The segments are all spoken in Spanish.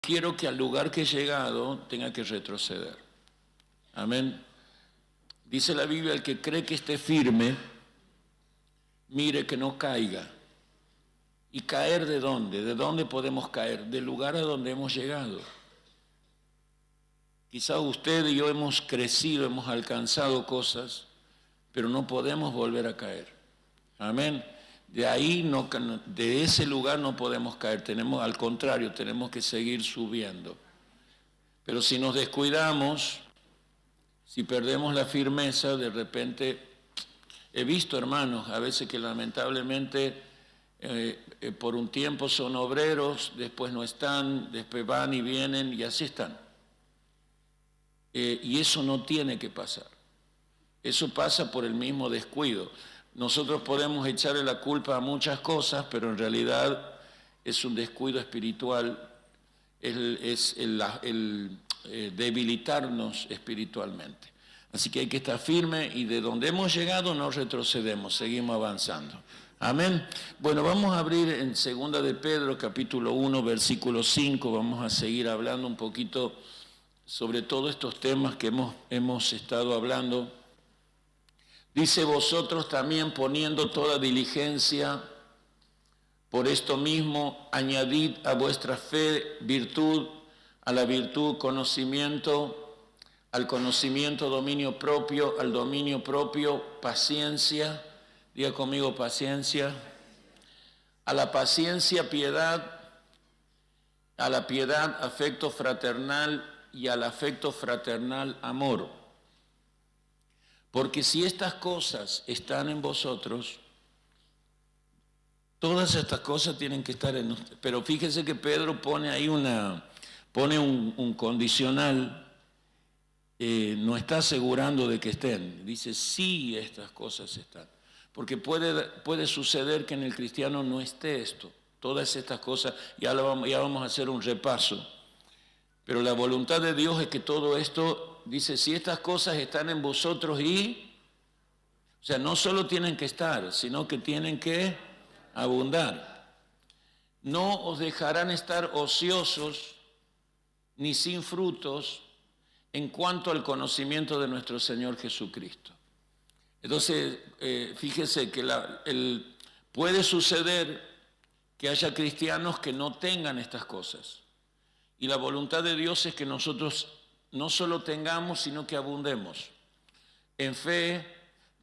quiero que al lugar que he llegado tenga que retroceder. Amén. Dice la Biblia, el que cree que esté firme, mire que no caiga. ¿Y caer de dónde? ¿De dónde podemos caer? Del lugar a donde hemos llegado. Quizá usted y yo hemos crecido, hemos alcanzado cosas, pero no podemos volver a caer. Amén. De ahí, de ese lugar no podemos caer. Al contrario, tenemos que seguir subiendo. Pero si nos descuidamos, si perdemos la firmeza, de repente, he visto hermanos a veces que lamentablemente por un tiempo son obreros, después no están, después van y vienen y así están. Y eso no tiene que pasar. Eso pasa por el mismo descuido. Nosotros podemos echarle la culpa a muchas cosas, pero en realidad es un descuido espiritual, es el debilitarnos espiritualmente. Así que hay que estar firme y de donde hemos llegado no retrocedemos, seguimos avanzando. Amén. Bueno, vamos a abrir en 2 de Pedro, capítulo 1, versículo 5. Vamos a seguir hablando un poquito sobre todos estos temas que hemos estado hablando. Dice, vosotros también poniendo toda diligencia, por esto mismo añadid a vuestra fe virtud, a la virtud conocimiento, al conocimiento dominio propio, al dominio propio paciencia, diga conmigo paciencia, a la paciencia piedad, a la piedad afecto fraternal y al afecto fraternal amor. Porque si estas cosas están en vosotros, todas estas cosas tienen que estar en ustedes. Pero fíjense que Pedro pone ahí un condicional, no está asegurando de que estén. Dice, sí, estas cosas están. Porque puede suceder que en el cristiano no esté esto. Todas estas cosas, ya vamos a hacer un repaso. Pero la voluntad de Dios es que todo esto, dice, si estas cosas están en vosotros o sea, no solo tienen que estar, sino que tienen que abundar. No os dejarán estar ociosos ni sin frutos en cuanto al conocimiento de nuestro Señor Jesucristo. Entonces, fíjese que puede suceder que haya cristianos que no tengan estas cosas. Y la voluntad de Dios es que nosotros no solo tengamos, sino que abundemos en fe,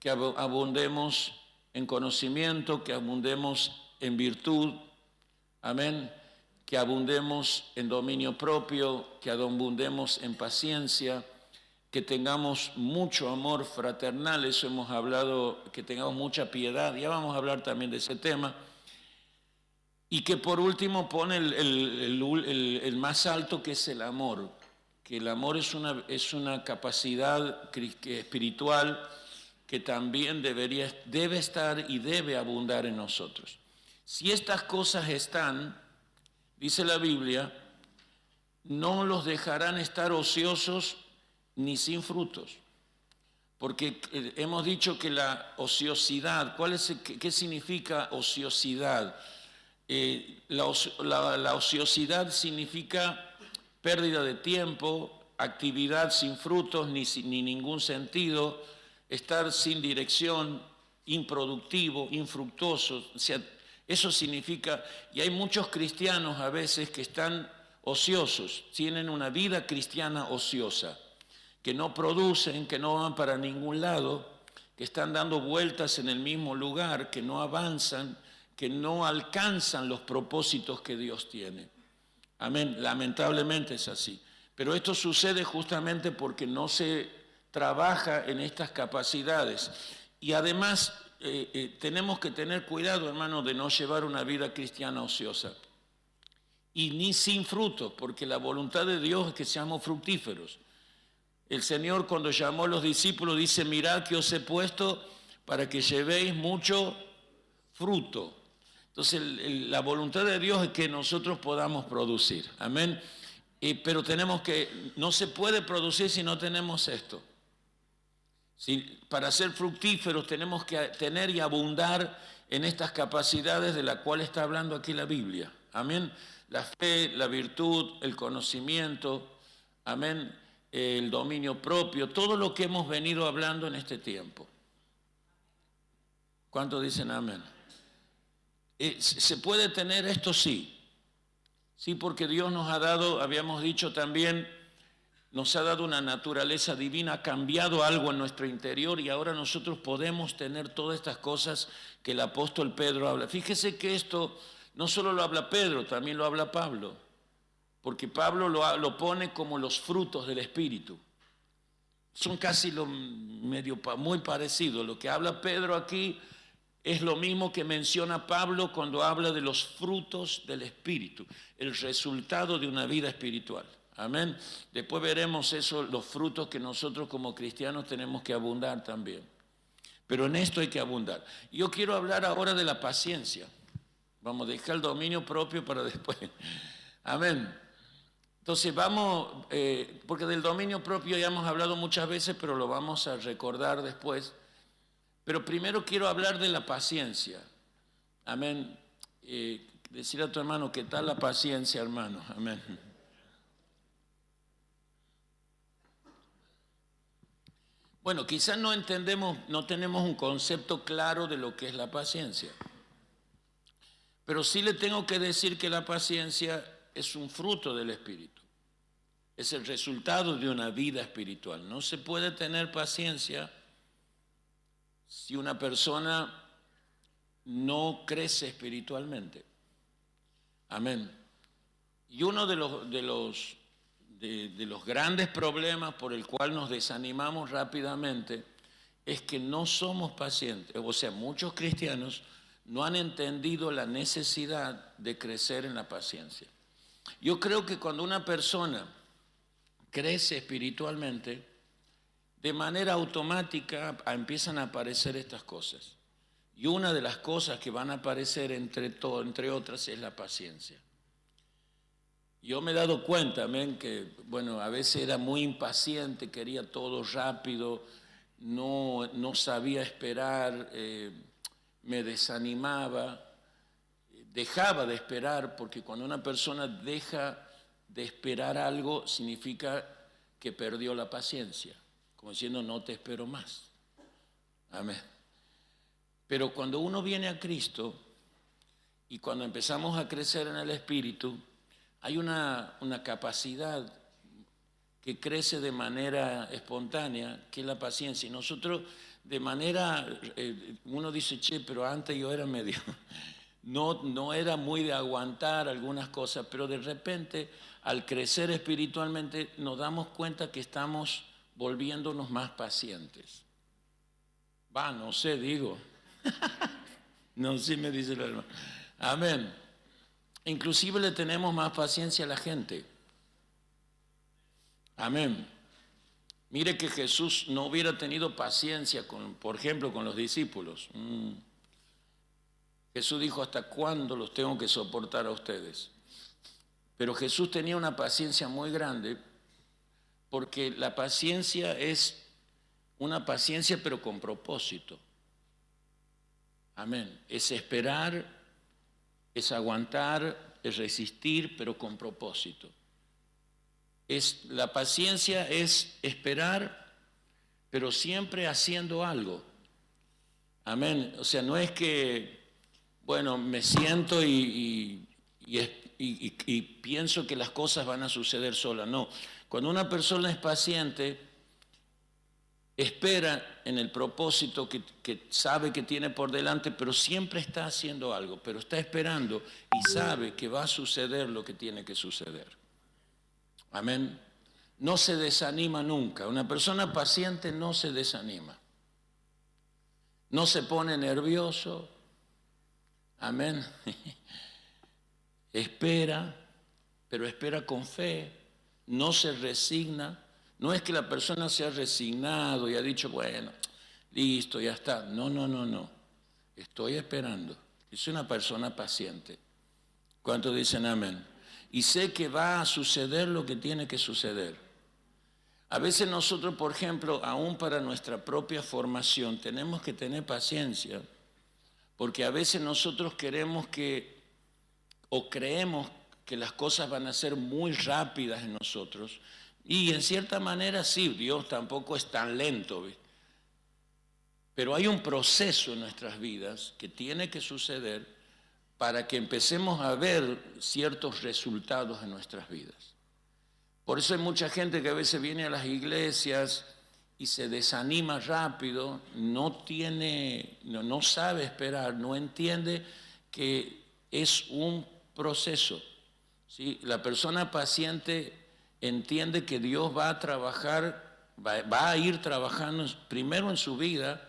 que abundemos en conocimiento, que abundemos en virtud, amén, que abundemos en dominio propio, que abundemos en paciencia, que tengamos mucho amor fraternal, eso hemos hablado, que tengamos mucha piedad, ya vamos a hablar también de ese tema. Y que por último pone el más alto, que es el amor, que el amor es una capacidad espiritual que también debe estar y debe abundar en nosotros. Si estas cosas están, dice la Biblia, no los dejarán estar ociosos ni sin frutos. Porque hemos dicho que la ociosidad, ¿qué significa ociosidad? La ociosidad significa pérdida de tiempo, actividad sin frutos ni ningún sentido, estar sin dirección, improductivo, infructuoso. O sea, eso significa, y hay muchos cristianos a veces que están ociosos, tienen una vida cristiana ociosa, que no producen, que no van para ningún lado, que están dando vueltas en el mismo lugar, que no avanzan, que no alcanzan los propósitos que Dios tiene. Amén. Lamentablemente es así. Pero esto sucede justamente porque no se trabaja en estas capacidades. Y además tenemos que tener cuidado, hermano, de no llevar una vida cristiana ociosa. Y ni sin frutos, porque la voluntad de Dios es que seamos fructíferos. El Señor, cuando llamó a los discípulos, dice, mirad que os he puesto para que llevéis mucho fruto. Entonces, la voluntad de Dios es que nosotros podamos producir. Amén. Pero no se puede producir si no tenemos esto. Para ser fructíferos tenemos que tener y abundar en estas capacidades de las cuales está hablando aquí la Biblia. Amén. la fe, la virtud, el conocimiento, amén, el dominio propio, todo lo que hemos venido hablando en este tiempo. ¿Cuántos dicen amén? ¿Se puede tener esto? Sí. Sí, porque Dios nos ha dado, habíamos dicho también, nos ha dado una naturaleza divina, ha cambiado algo en nuestro interior y ahora nosotros podemos tener todas estas cosas que el apóstol Pedro habla. Fíjese que esto no solo lo habla Pedro, también lo habla Pablo, porque Pablo lo pone como los frutos del Espíritu. Son casi muy parecidos. Lo que habla Pedro aquí es lo mismo que menciona Pablo cuando habla de los frutos del Espíritu, el resultado de una vida espiritual. Amén. Después veremos eso, los frutos que nosotros como cristianos tenemos que abundar también. Pero en esto hay que abundar. Yo quiero hablar ahora de la paciencia. Vamos a dejar el dominio propio para después. Amén. Entonces vamos, porque del dominio propio ya hemos hablado muchas veces, pero lo vamos a recordar después. Pero primero quiero hablar de la paciencia. Amén. Decir a tu hermano, ¿qué tal la paciencia, hermano? Amén. Bueno, quizás no entendemos, no tenemos un concepto claro de lo que es la paciencia. Pero sí le tengo que decir que la paciencia es un fruto del Espíritu. Es el resultado de una vida espiritual. No se puede tener paciencia si una persona no crece espiritualmente. Amén. Y uno de los grandes problemas por el cual nos desanimamos rápidamente es que no somos pacientes. O sea, muchos cristianos no han entendido la necesidad de crecer en la paciencia. Yo creo que cuando una persona crece espiritualmente, de manera automática empiezan a aparecer estas cosas. Y una de las cosas que van a aparecer entre otras es la paciencia. Yo me he dado cuenta, amén, que bueno, a veces era muy impaciente, quería todo rápido, no sabía esperar, me desanimaba, dejaba de esperar, porque cuando una persona deja de esperar algo, significa que perdió la paciencia, como diciendo, no te espero más. Amén. Pero cuando uno viene a Cristo y cuando empezamos a crecer en el Espíritu, hay una capacidad que crece de manera espontánea, que es la paciencia. Y nosotros de manera, uno dice, che, pero antes yo era medio, no era muy de aguantar algunas cosas, pero de repente al crecer espiritualmente nos damos cuenta que estamos volviéndonos más pacientes. No sé, digo. No, sí me dice el hermano. Amén. Inclusive le tenemos más paciencia a la gente. Amén. Mire que Jesús no hubiera tenido paciencia, por ejemplo, con los discípulos. Jesús dijo, ¿hasta cuándo los tengo que soportar a ustedes? Pero Jesús tenía una paciencia muy grande, porque la paciencia es una paciencia pero con propósito. Amén. Es esperar, es aguantar, es resistir, pero con propósito. La paciencia es esperar, pero siempre haciendo algo. Amén. O sea, no es que, bueno, me siento y pienso que las cosas van a suceder solas. No. Cuando una persona es paciente, espera en el propósito que sabe que tiene por delante, pero siempre está haciendo algo, pero está esperando y sabe que va a suceder lo que tiene que suceder. Amén. No se desanima nunca. Una persona paciente no se desanima. No se pone nervioso. Amén. Espera, pero espera con fe. No se resigna. No es que la persona se ha resignado y ha dicho, bueno, listo, ya está. No. Estoy esperando. Es una persona paciente. ¿Cuántos dicen amén? Y sé que va a suceder lo que tiene que suceder. A veces nosotros, por ejemplo, aún para nuestra propia formación, tenemos que tener paciencia, porque a veces nosotros queremos o creemos que las cosas van a ser muy rápidas en nosotros. Y en cierta manera sí, Dios tampoco es tan lento, ¿ves? Pero hay un proceso en nuestras vidas que tiene que suceder para que empecemos a ver ciertos resultados en nuestras vidas. Por eso hay mucha gente que a veces viene a las iglesias y se desanima rápido, no sabe esperar, no entiende que es un proceso, ¿sí? La persona paciente entiende que Dios va a trabajar, va a ir trabajando primero en su vida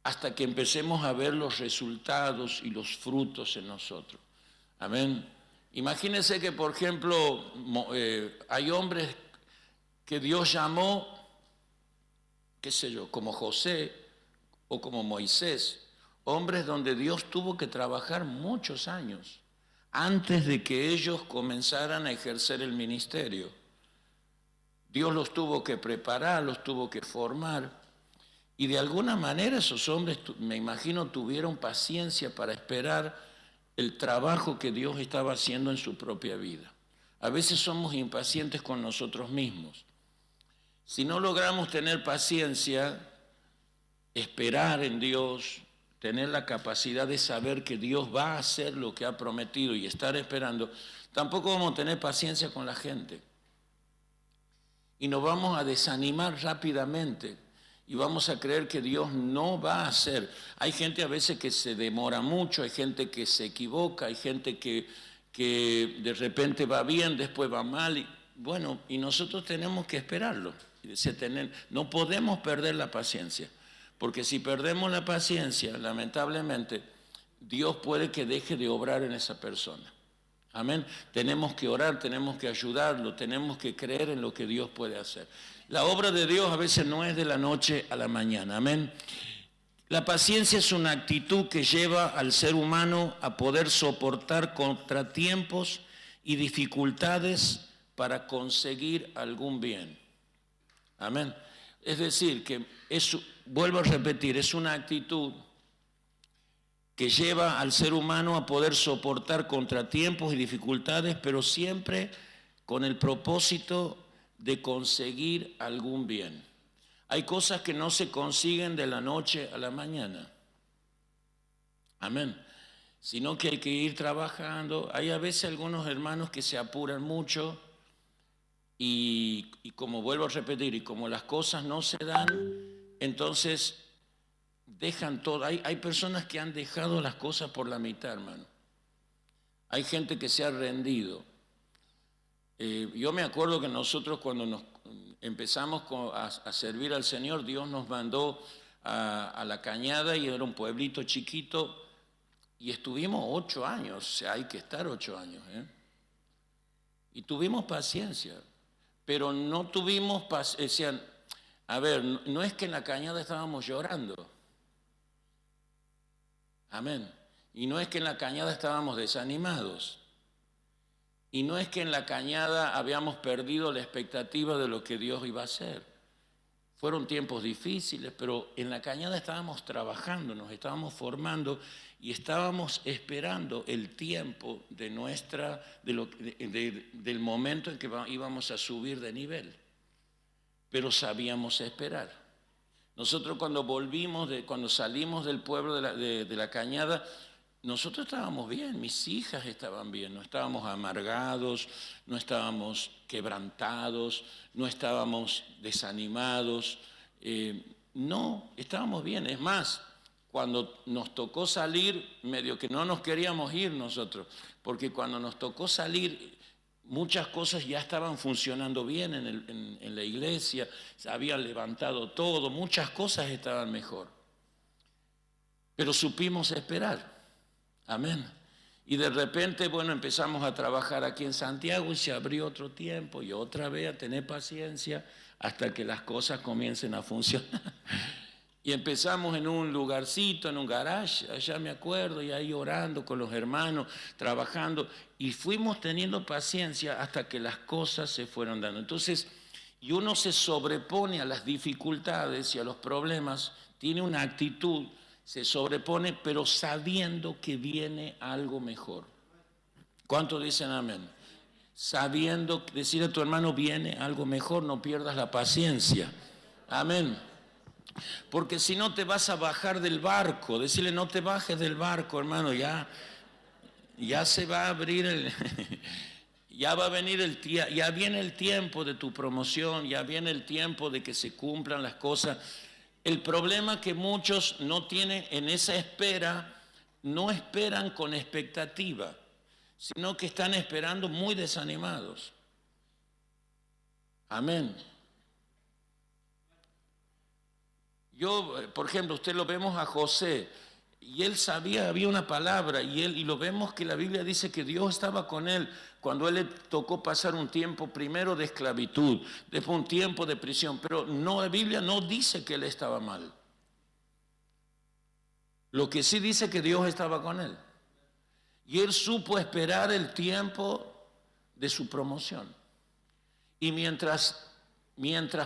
hasta que empecemos a ver los resultados y los frutos en nosotros. Amén. Imagínense que, por ejemplo, hay hombres que Dios llamó, qué sé yo, como José o como Moisés, hombres donde Dios tuvo que trabajar muchos años antes de que ellos comenzaran a ejercer el ministerio. Dios los tuvo que preparar, los tuvo que formar. Y de alguna manera esos hombres, me imagino, tuvieron paciencia para esperar el trabajo que Dios estaba haciendo en su propia vida. A veces somos impacientes con nosotros mismos. Si no logramos tener paciencia, esperar en Dios, tener la capacidad de saber que Dios va a hacer lo que ha prometido y estar esperando, tampoco vamos a tener paciencia con la gente. Y nos vamos a desanimar rápidamente. Y vamos a creer que Dios no va a hacer. Hay gente a veces que se demora mucho, hay gente que se equivoca, hay gente que de repente va bien, después va mal. Y nosotros tenemos que esperarlo. No podemos perder la paciencia, porque si perdemos la paciencia, lamentablemente, Dios puede que deje de obrar en esa persona. Amén. Tenemos que orar, tenemos que ayudarlo, tenemos que creer en lo que Dios puede hacer. La obra de Dios a veces no es de la noche a la mañana. Amén. La paciencia es una actitud que lleva al ser humano a poder soportar contratiempos y dificultades para conseguir algún bien. Amén. Es decir, que vuelvo a repetir, es una actitud que lleva al ser humano a poder soportar contratiempos y dificultades, pero siempre con el propósito de conseguir algún bien. Hay cosas que no se consiguen de la noche a la mañana. Amén. Sino que hay que ir trabajando. Hay a veces algunos hermanos que se apuran mucho y como vuelvo a repetir, y como las cosas no se dan, entonces dejan todo. Hay personas que han dejado las cosas por la mitad, hermano. Hay gente que se ha rendido. Yo me acuerdo que nosotros cuando nos empezamos a servir al Señor, Dios nos mandó a La Cañada y era un pueblito chiquito y estuvimos 8 años, o sea, hay que estar 8 años. Y tuvimos paciencia, pero no tuvimos paciencia. A ver, no es que en La Cañada estábamos llorando. Amén. Y no es que en La Cañada estábamos desanimados. Y no es que en La Cañada habíamos perdido la expectativa de lo que Dios iba a hacer. Fueron tiempos difíciles, pero en La Cañada estábamos trabajando, nos estábamos formando y estábamos esperando el tiempo del momento en que íbamos a subir de nivel. Pero sabíamos esperar. Nosotros cuando salimos del pueblo de la Cañada, nosotros estábamos bien, mis hijas estaban bien, no estábamos amargados, no estábamos quebrantados, no estábamos desanimados, no, estábamos bien. Es más, cuando nos tocó salir, medio que no nos queríamos ir nosotros, porque cuando nos tocó salir, muchas cosas ya estaban funcionando bien en la iglesia, se habían levantado todo, muchas cosas estaban mejor, pero supimos esperar. Amén. Y de repente, empezamos a trabajar aquí en Santiago y se abrió otro tiempo y otra vez a tener paciencia hasta que las cosas comiencen a funcionar. Y empezamos en un lugarcito, en un garage, allá me acuerdo, y ahí orando con los hermanos, trabajando, y fuimos teniendo paciencia hasta que las cosas se fueron dando. Entonces, y uno se sobrepone a las dificultades y a los problemas, tiene una actitud, se sobrepone, pero sabiendo que viene algo mejor. ¿Cuántos dicen amén? Sabiendo, decirle a tu hermano, viene algo mejor, no pierdas la paciencia. Amén. Porque si no te vas a bajar del barco, decirle, no te bajes del barco, hermano, ya se va a abrir ya va a venir ya viene el tiempo de tu promoción, ya viene el tiempo de que se cumplan las cosas. El problema que muchos no tienen en esa espera, no esperan con expectativa, sino que están esperando muy desanimados. Amén. Por ejemplo, usted lo vemos a José, y él sabía, había una palabra, y lo vemos que la Biblia dice que Dios estaba con él cuando él le tocó pasar un tiempo primero de esclavitud, después un tiempo de prisión, pero no, la Biblia no dice que él estaba mal. Lo que sí dice que Dios estaba con él. Y él supo esperar el tiempo de su promoción. Y mientras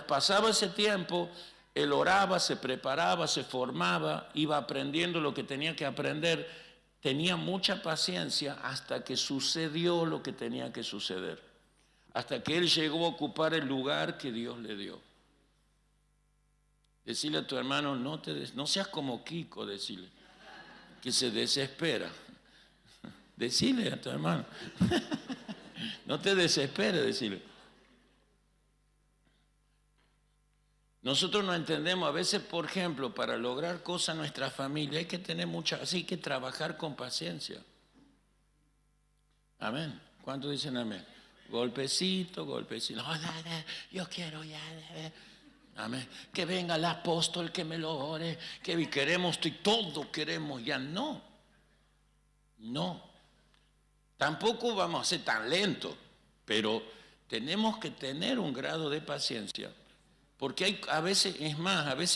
pasaba ese tiempo, él oraba, se preparaba, se formaba, iba aprendiendo lo que tenía que aprender, tenía mucha paciencia hasta que sucedió lo que tenía que suceder, hasta que él llegó a ocupar el lugar que Dios le dio. Decirle a tu hermano, no seas como Kiko, decirle, que se desespera. Decirle a tu hermano, no te desesperes, decirle. Nosotros no entendemos, a veces, por ejemplo, para lograr cosas en nuestra familia hay que tener así hay que trabajar con paciencia. Amén. ¿Cuántos dicen amén? Golpecito, golpecito. No, yo quiero ya. Amén. Que venga el apóstol, que me lo ore, que queremos, todo queremos ya. No. Tampoco vamos a ser tan lentos, pero tenemos que tener un grado de paciencia. Porque a veces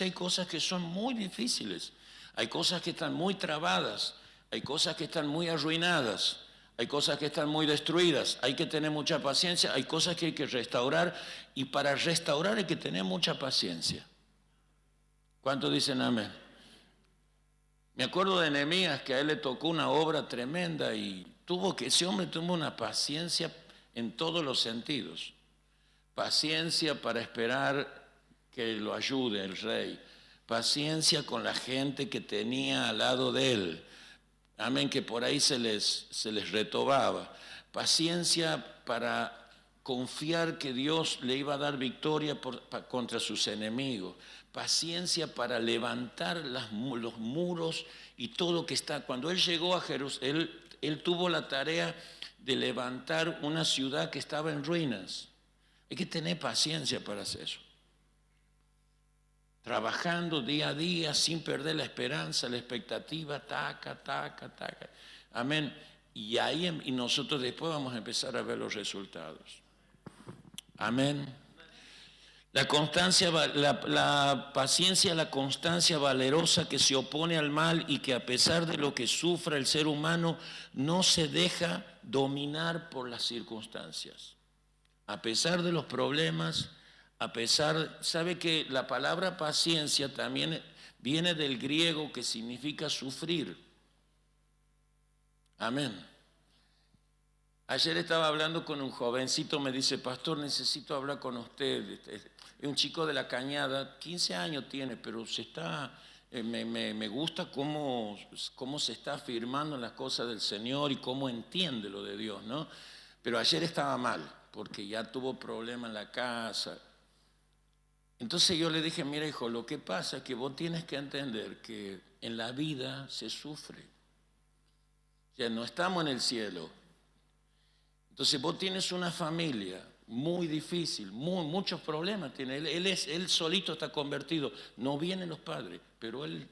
hay cosas que son muy difíciles, hay cosas que están muy trabadas, hay cosas que están muy arruinadas, hay cosas que están muy destruidas, hay que tener mucha paciencia, hay cosas que hay que restaurar, y para restaurar hay que tener mucha paciencia. ¿Cuántos dicen amén? Me acuerdo de Nehemías, que a él le tocó una obra tremenda y ese hombre tuvo una paciencia en todos los sentidos. Paciencia para esperar que lo ayude el rey, paciencia con la gente que tenía al lado de él, amén, que por ahí se les retobaba, paciencia para confiar que Dios le iba a dar victoria contra sus enemigos, paciencia para levantar los muros y todo que está. Cuando él llegó a Jerusalén, él tuvo la tarea de levantar una ciudad que estaba en ruinas. Hay que tener paciencia para hacer eso. Trabajando día a día sin perder la esperanza, la expectativa, taca. Amén. Y nosotros después vamos a empezar a ver los resultados. Amén. La paciencia, la constancia valerosa que se opone al mal y que a pesar de lo que sufra el ser humano no se deja dominar por las circunstancias. A pesar de los problemas, sabe que la palabra paciencia también viene del griego, que significa sufrir. Amén. Ayer estaba hablando con un jovencito, me dice, pastor, necesito hablar con usted. Es un chico de La Cañada, 15 años tiene, pero me gusta cómo se está afirmando en las cosas del Señor y cómo entiende lo de Dios, ¿no? Pero ayer estaba mal, porque ya tuvo problemas en la casa. Entonces yo le dije, mira hijo, lo que pasa es que vos tienes que entender que en la vida se sufre. O sea, no estamos en el cielo. Entonces vos tienes una familia muy difícil, muchos problemas tiene. Él solito está convertido, no vienen los padres, pero él...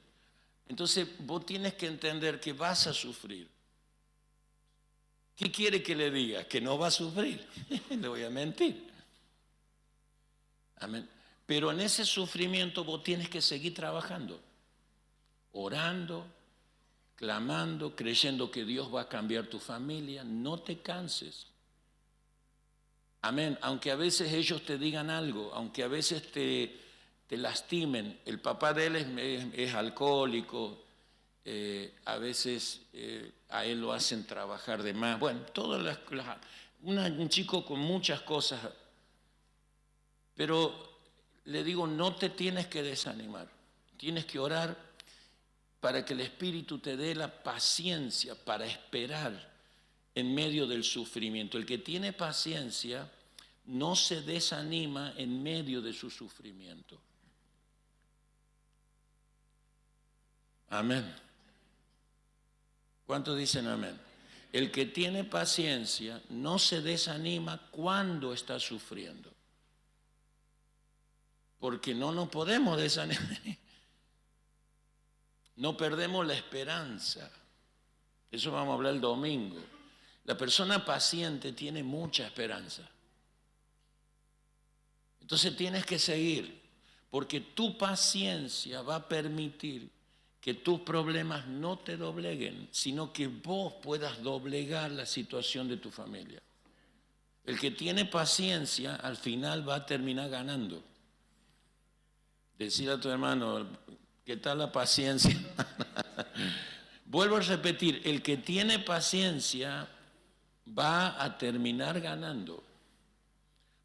Entonces vos tienes que entender que vas a sufrir. ¿Qué quiere que le diga? Que no va a sufrir. Le voy a mentir. Amén. Pero en ese sufrimiento vos tienes que seguir trabajando, orando, clamando, creyendo que Dios va a cambiar tu familia. No te canses. Amén. Aunque a veces ellos te digan algo, aunque a veces te lastimen. El papá de él es alcohólico, a veces a él lo hacen trabajar de más. Bueno, un chico con muchas cosas, pero le digo, no te tienes que desanimar, tienes que orar para que el Espíritu te dé la paciencia para esperar en medio del sufrimiento. El que tiene paciencia no se desanima en medio de su sufrimiento. Amén. ¿Cuántos dicen amén? El que tiene paciencia no se desanima cuando está sufriendo. Porque no nos podemos desanimar. No perdemos la esperanza. Eso vamos a hablar el domingo. La persona paciente tiene mucha esperanza. Entonces tienes que seguir, porque tu paciencia va a permitir que tus problemas no te dobleguen, sino que vos puedas doblegar la situación de tu familia. El que tiene paciencia al final va a terminar ganando. Decir a tu hermano, ¿qué tal la paciencia? Vuelvo a repetir, el que tiene paciencia va a terminar ganando.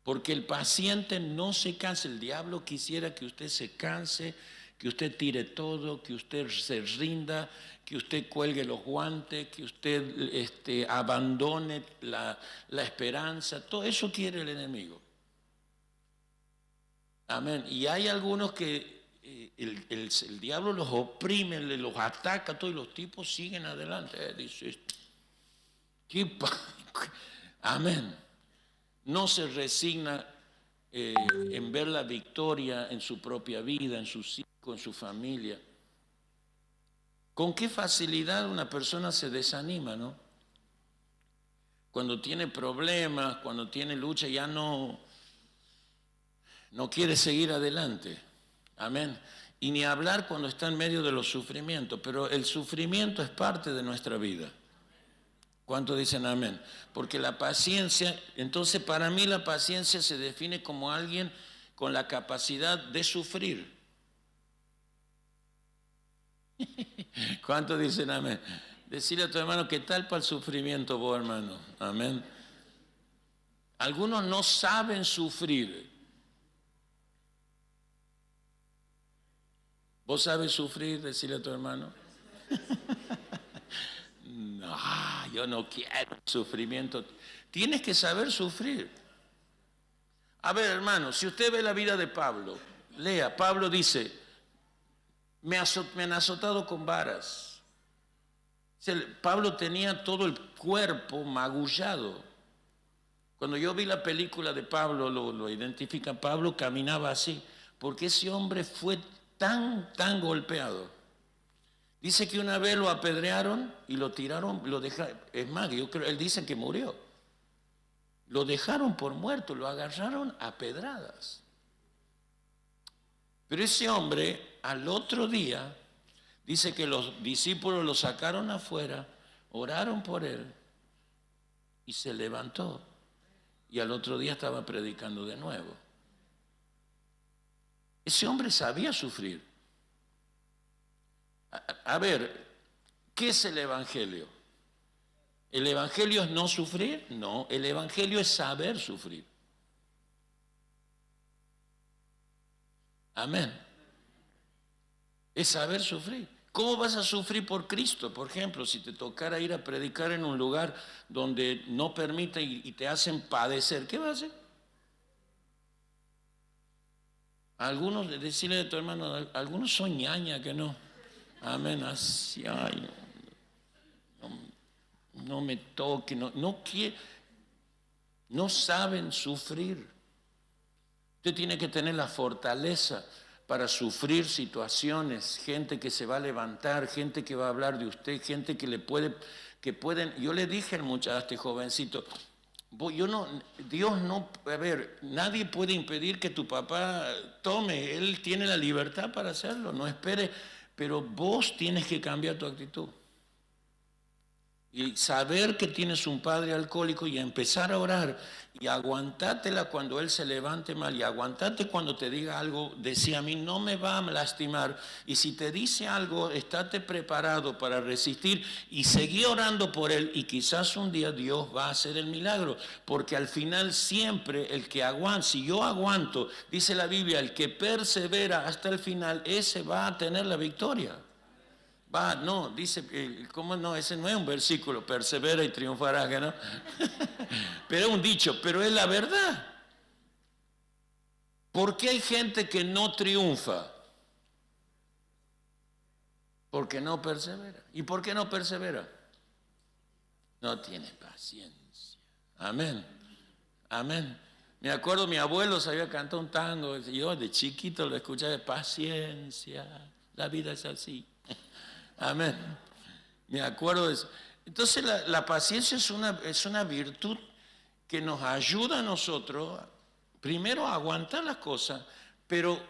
Porque el paciente no se cansa. El diablo quisiera que usted se canse, que usted tire todo, que usted se rinda, que usted cuelgue los guantes, que usted abandone la esperanza. Todo eso quiere el enemigo. Amén. Y hay algunos que el diablo los oprime, los ataca, todos los tipos siguen adelante. Dice, amén. No se resigna en ver la victoria en su propia vida, en sus hijos, en su familia. ¿Con qué facilidad una persona se desanima, no? Cuando tiene problemas, cuando tiene lucha, ya no quiere seguir adelante. Amén. Y ni hablar cuando está en medio de los sufrimientos, pero el sufrimiento es parte de nuestra vida. ¿Cuántos dicen amén? Porque la paciencia, entonces para mí la paciencia se define como alguien con la capacidad de sufrir. ¿Cuántos dicen amén? Decirle a tu hermano, ¿qué tal para el sufrimiento vos, hermano? Amén. Algunos no saben sufrir. ¿Vos sabes sufrir? Decirle a tu hermano. No, yo no quiero sufrimiento. Tienes que saber sufrir. A ver, hermano, si usted ve la vida de Pablo, lea, Pablo dice, me han azotado con varas. Pablo tenía todo el cuerpo magullado. Cuando yo vi la película de Pablo, lo identifica, Pablo caminaba así, porque ese hombre fue tan golpeado. Dice que una vez lo apedrearon y lo tiraron, lo dejaron, es más, yo creo, él dice que murió. Lo dejaron por muerto, lo agarraron a pedradas. Pero ese hombre, al otro día, dice que los discípulos lo sacaron afuera, oraron por él y se levantó. Y al otro día estaba predicando de nuevo. Ese hombre sabía sufrir. A ver, ¿qué es el Evangelio? ¿El Evangelio es no sufrir? No, el Evangelio es saber sufrir. Amén. Es saber sufrir. ¿Cómo vas a sufrir por Cristo? Por ejemplo, si te tocara ir a predicar en un lugar donde no permite y te hacen padecer, ¿qué vas a hacer? Algunos, decirle a tu hermano, algunos son ñaña que no. Amén, así, ay, no me toque, no saben sufrir. Usted tiene que tener la fortaleza para sufrir situaciones, gente que se va a levantar, gente que va a hablar de usted, gente que pueden. Yo le dije al muchacho, a este jovencito, Dios no, a ver, nadie puede impedir que tu papá tome, él tiene la libertad para hacerlo, no espere, pero vos tienes que cambiar tu actitud. Y saber que tienes un padre alcohólico y empezar a orar y aguantátela cuando él se levante mal y aguantate cuando te diga algo, decía a mí, no me va a lastimar. Y si te dice algo, estate preparado para resistir y seguir orando por él y quizás un día Dios va a hacer el milagro. Porque al final siempre el que aguanta, si yo aguanto, dice la Biblia, el que persevera hasta el final, ese va a tener la victoria. Va, no, dice, ¿cómo no? Ese no es un versículo, persevera y triunfará, ¿no? Pero es un dicho, pero es la verdad. ¿Por qué hay gente que no triunfa? Porque no persevera. ¿Y por qué no persevera? No tiene paciencia. Amén. Amén. Me acuerdo, mi abuelo sabía cantar un tango, y yo de chiquito lo escuchaba, paciencia, la vida es así. Amén. Me acuerdo de eso. Entonces la paciencia es una virtud que nos ayuda a nosotros, primero a aguantar las cosas, pero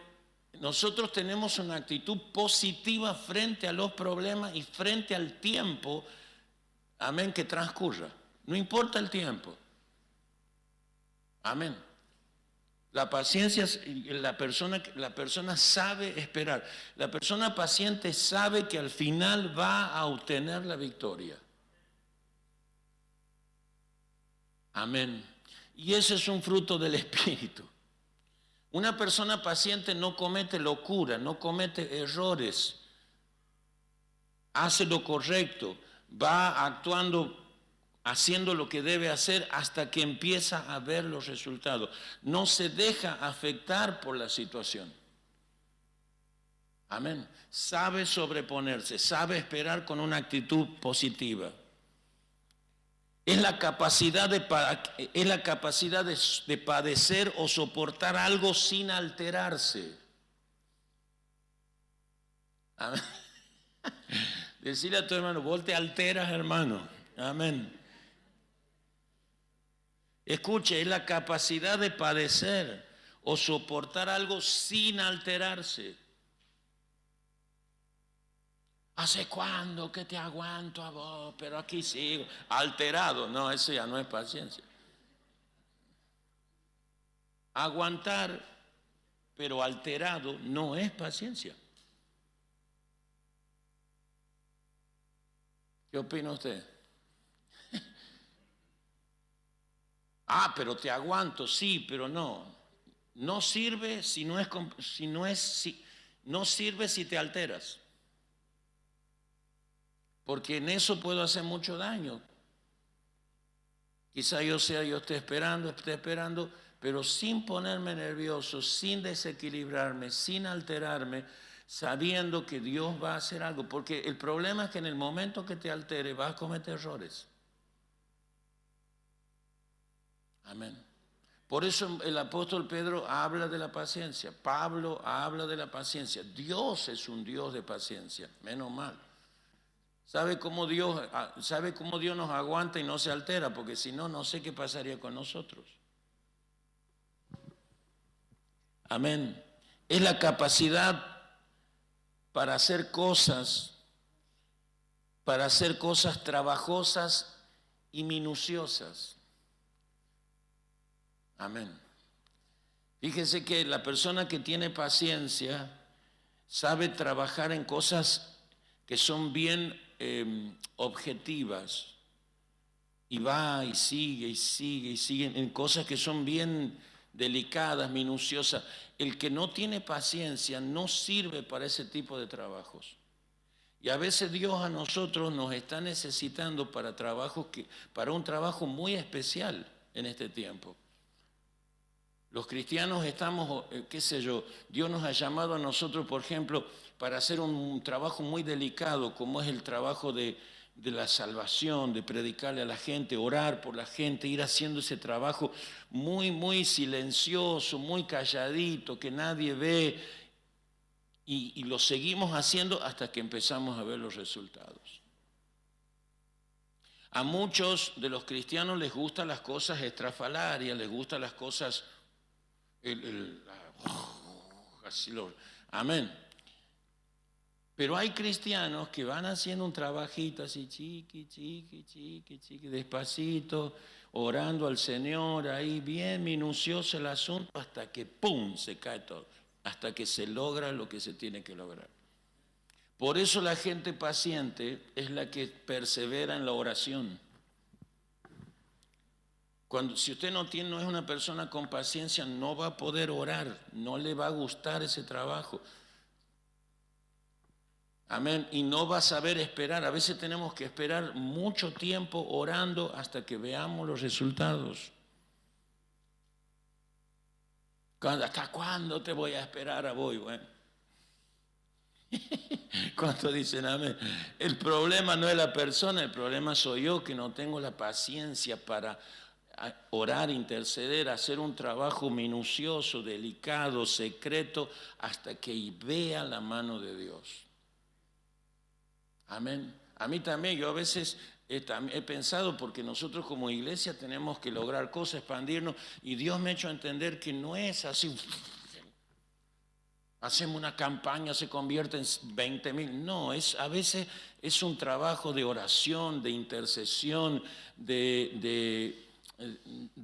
nosotros tenemos una actitud positiva frente a los problemas y frente al tiempo, amén, que transcurra. No importa el tiempo. Amén. La paciencia, la persona sabe esperar. La persona paciente sabe que al final va a obtener la victoria. Amén. Y ese es un fruto del Espíritu. Una persona paciente no comete locura, no comete errores. Hace lo correcto, va actuando, haciendo lo que debe hacer hasta que empieza a ver los resultados. No se deja afectar por la situación. Amén. Sabe sobreponerse, sabe esperar con una actitud positiva. Es la capacidad de padecer o soportar algo sin alterarse. Amén. Decirle a tu hermano, vos te alteras, hermano. Amén. Escuche, es la capacidad de padecer o soportar algo sin alterarse. ¿Hace cuándo que te aguanto a vos? Pero aquí sigo. Alterado, no, eso ya no es paciencia. Aguantar, pero alterado, no es paciencia. ¿Qué opina usted? Pero te aguanto, sí, pero no. No sirve no sirve si te alteras. Porque en eso puedo hacer mucho daño. Quizá yo esté esperando, pero sin ponerme nervioso, sin desequilibrarme, sin alterarme, sabiendo que Dios va a hacer algo. Porque el problema es que en el momento que te altere vas a cometer errores. Amén. Por eso el apóstol Pedro habla de la paciencia. Pablo habla de la paciencia. Dios es un Dios de paciencia, menos mal. ¿Sabe cómo Dios nos aguanta y no se altera? Porque si no, no sé qué pasaría con nosotros. Amén. Es la capacidad para hacer cosas trabajosas y minuciosas. Amén. Fíjese que la persona que tiene paciencia sabe trabajar en cosas que son bien objetivas y va y sigue en cosas que son bien delicadas, minuciosas. El que no tiene paciencia no sirve para ese tipo de trabajos. Y a veces Dios a nosotros nos está necesitando para un trabajo muy especial en este tiempo. Los cristianos estamos, Dios nos ha llamado a nosotros, por ejemplo, para hacer un trabajo muy delicado, como es el trabajo de la salvación, de predicarle a la gente, orar por la gente, ir haciendo ese trabajo muy, muy silencioso, muy calladito, que nadie ve, y lo seguimos haciendo hasta que empezamos a ver los resultados. A muchos de los cristianos les gustan las cosas estrafalarias, les gustan las cosas... amén. Pero hay cristianos que van haciendo un trabajito así, chiqui, despacito, orando al Señor, ahí bien minucioso el asunto, hasta que ¡pum!, se cae todo, hasta que se logra lo que se tiene que lograr. Por eso la gente paciente es la que persevera en la oración. Si usted no es una persona con paciencia, no va a poder orar, no le va a gustar ese trabajo. Amén. Y no va a saber esperar. A veces tenemos que esperar mucho tiempo orando hasta que veamos los resultados. ¿Hasta cuándo te voy a esperar a vos? Bueno. ¿Cuántos dicen amén? El problema no es la persona, el problema soy yo, que no tengo la paciencia para orar, interceder, hacer un trabajo minucioso, delicado, secreto, hasta que vea la mano de Dios. Amén. A mí también, yo a veces he pensado, porque nosotros como iglesia tenemos que lograr cosas, expandirnos, y Dios me ha hecho entender que no es así. Hacemos una campaña, se convierte en 20,000. No, a veces es un trabajo de oración, de intercesión, de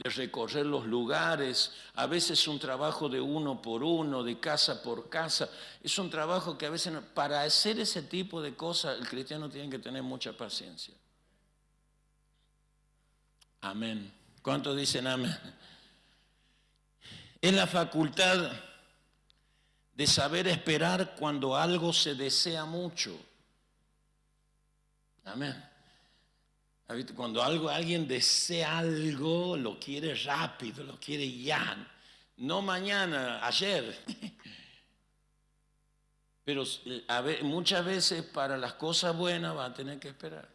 recorrer los lugares. A veces es un trabajo de uno por uno, de casa por casa. Es un trabajo que a veces, para hacer ese tipo de cosas, el cristiano tiene que tener mucha paciencia. Amén. ¿Cuántos dicen amén? Es la facultad de saber esperar cuando algo se desea mucho. Amén. Cuando alguien desea algo, lo quiere rápido, lo quiere ya. No mañana, ayer. Pero muchas veces para las cosas buenas va a tener que esperar.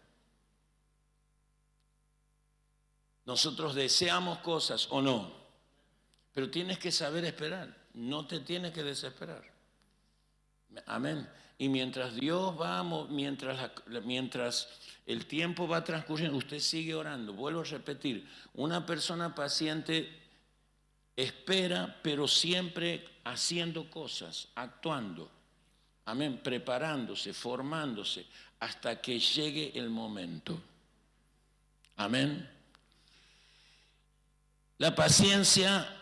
Nosotros deseamos cosas o no, pero tienes que saber esperar. No te tienes que desesperar. Amén. Y mientras Dios va, mientras el tiempo va transcurriendo, usted sigue orando. Vuelvo a repetir, una persona paciente espera, pero siempre haciendo cosas, actuando. Amén. Preparándose, formándose, hasta que llegue el momento. Amén. La paciencia